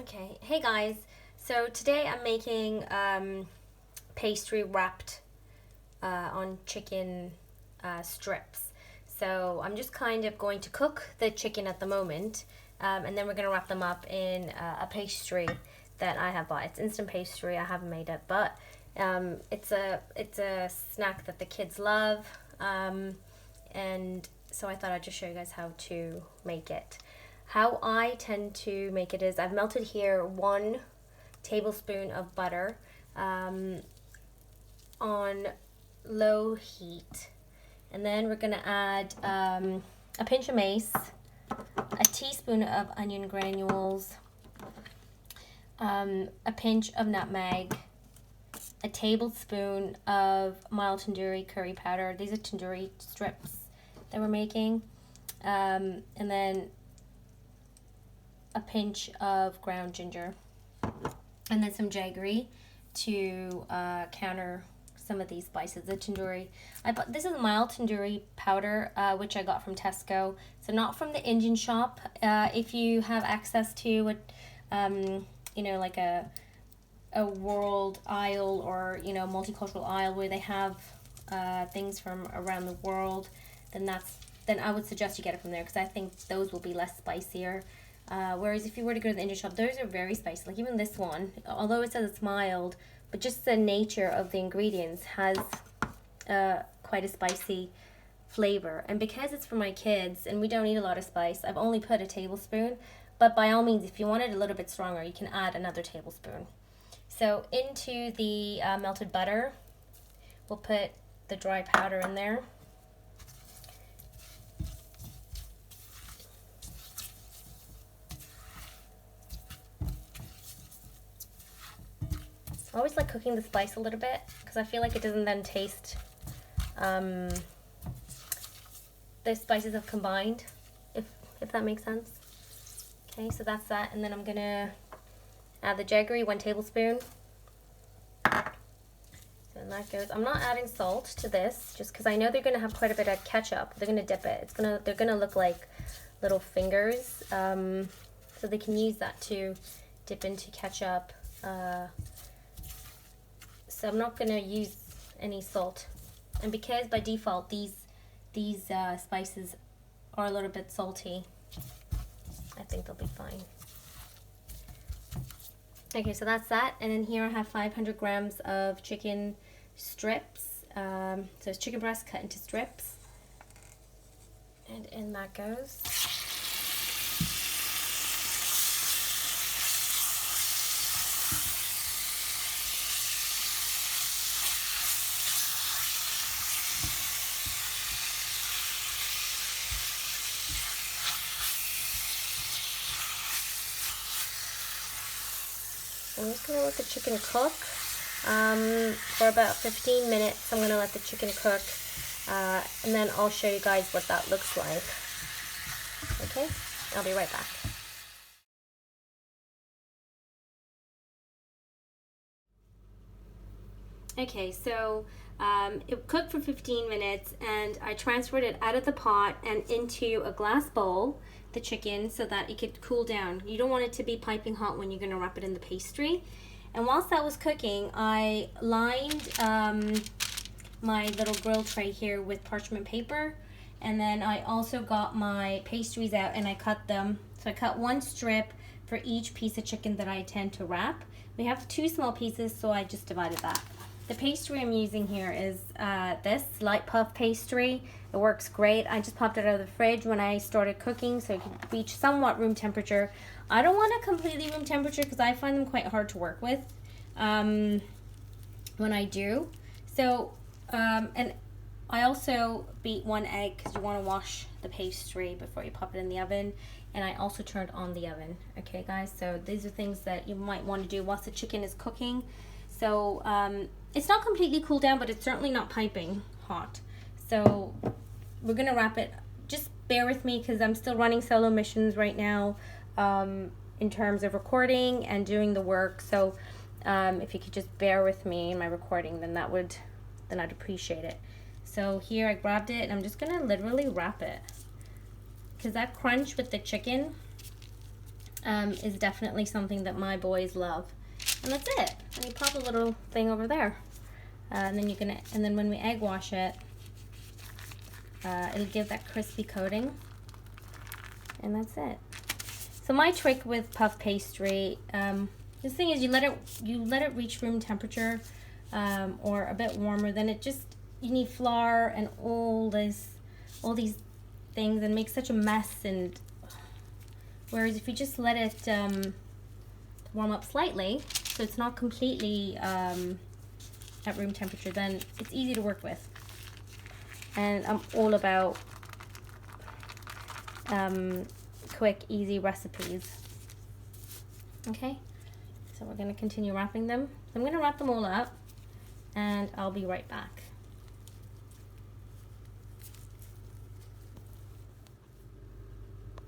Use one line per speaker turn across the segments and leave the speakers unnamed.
Okay, hey guys. So today I'm making pastry wrapped on chicken strips. So I'm just kind of going to cook the chicken at the moment, and then we're going to wrap them up in a pastry that I have bought. It's instant pastry. I haven't made it, but it's a snack that the kids love, and so I thought I'd just show you guys how to make it. How I tend to make it is I've melted here 1 tablespoon of butter on low heat, and then we're gonna add a pinch of mace, a teaspoon of onion granules, a pinch of nutmeg, a tablespoon of mild tandoori curry powder. These are tandoori strips that we're making, and then a pinch of ground ginger, and then some jaggery to counter some of these spices. The tandoori, this is mild tandoori powder, which I got from Tesco, so not from the Indian shop. If you have access to like a world aisle, or multicultural aisle where they have things from around the world, then I would suggest you get it from there, because I think those will be less spicier. Whereas if you were to go to the Indian shop, those are very spicy. Like even this one, although it says it's mild, but just the nature of the ingredients has quite a spicy flavor. And because it's for my kids and we don't eat a lot of spice, I've only put a tablespoon. But by all means, if you want it a little bit stronger, you can add another tablespoon. So into the melted butter, we'll put the dry powder in there. I always like cooking the spice a little bit, because I feel like it doesn't then taste, the spices have combined, if that makes sense. Okay, so that's that, and then I'm gonna add the jaggery, 1 tablespoon. And that goes. I'm not adding salt to this, just because I know they're gonna have quite a bit of ketchup. They're gonna dip it. They're gonna look like little fingers, so they can use that to dip into ketchup. So I'm not gonna use any salt, and because by default these spices are a little bit salty, I think they'll be fine. Okay, so that's that, and then here I have 500 grams of chicken strips. So it's chicken breast cut into strips, and in that goes. I'm just going to let the chicken cook for about 15 minutes. I'm going to let the chicken cook, and then I'll show you guys what that looks like. Okay, I'll be right back. Okay, so it cooked for 15 minutes, and I transferred it out of the pot and into a glass bowl, the chicken, so that it could cool down. You don't want it to be piping hot when you're going to wrap it in the pastry. And whilst that was cooking, I lined my little grill tray here with parchment paper, and then I also got my pastries out and I cut them. So I cut 1 strip for each piece of chicken that I intend to wrap. We have 2 small pieces, so I just divided that. The pastry I'm using here is this light puff pastry. It works great. I just popped it out of the fridge when I started cooking, so it could reach somewhat room temperature. I don't want it completely room temperature, because I find them quite hard to work with when I do. So, and I also beat 1 egg, because you want to wash the pastry before you pop it in the oven. And I also turned on the oven. Okay, guys, so these are things that you might want to do whilst the chicken is cooking. So it's not completely cooled down, but it's certainly not piping hot. So we're gonna wrap it. Just bear with me, because I'm still running solo missions right now in terms of recording and doing the work. So if you could just bear with me in my recording, then I'd appreciate it. So here I grabbed it, and I'm just gonna literally wrap it, because that crunch with the chicken is definitely something that my boys love. And that's it. And you pop a little thing over there. And then when we egg wash it, it'll give that crispy coating. And that's it. So my trick with puff pastry, this thing is you let it reach room temperature, or a bit warmer. Then you need flour and all these things, and make such a mess. And whereas if you just let it warm up slightly, so it's not completely at room temperature, then it's easy to work with. And I'm all about quick, easy recipes. Okay, so we're going to continue wrapping them. I'm going to wrap them all up, and I'll be right back.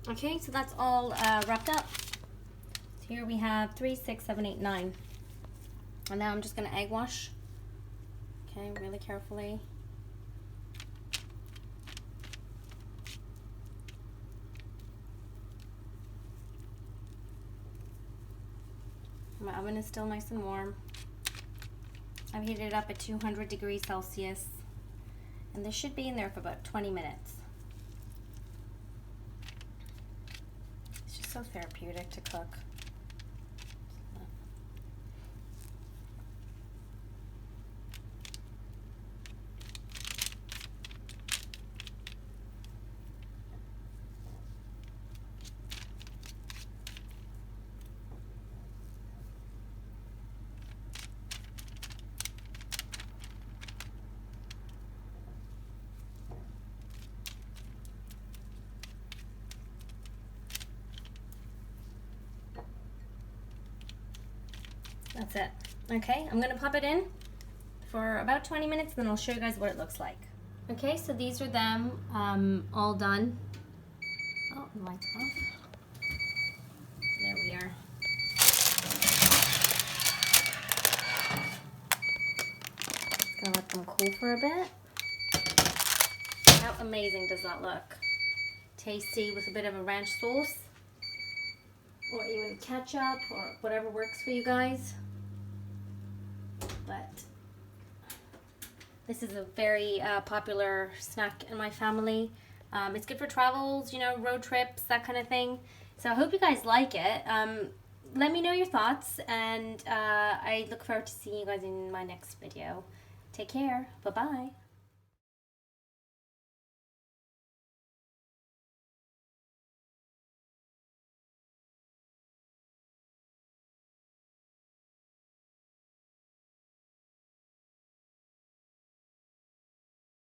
Okay, so that's all wrapped up. So here we have 3, 6, 7, 8, 9. And now I'm just going to egg wash. Okay, really carefully. My oven is still nice and warm. I've heated it up at 200 degrees Celsius. And this should be in there for about 20 minutes. It's just so therapeutic to cook. That's it. Okay, I'm gonna pop it in for about 20 minutes, then I'll show you guys what it looks like. Okay, so these are them all done. Oh, the light's off. There we are. Gonna let them cool for a bit. How amazing does that look? Tasty with a bit of a ranch sauce, or even ketchup, or whatever works for you guys. But this is a very popular snack in my family. It's good for travels, you know, road trips, that kind of thing. So I hope you guys like it. Let me know your thoughts, and I look forward to seeing you guys in my next video. Take care. Bye-bye.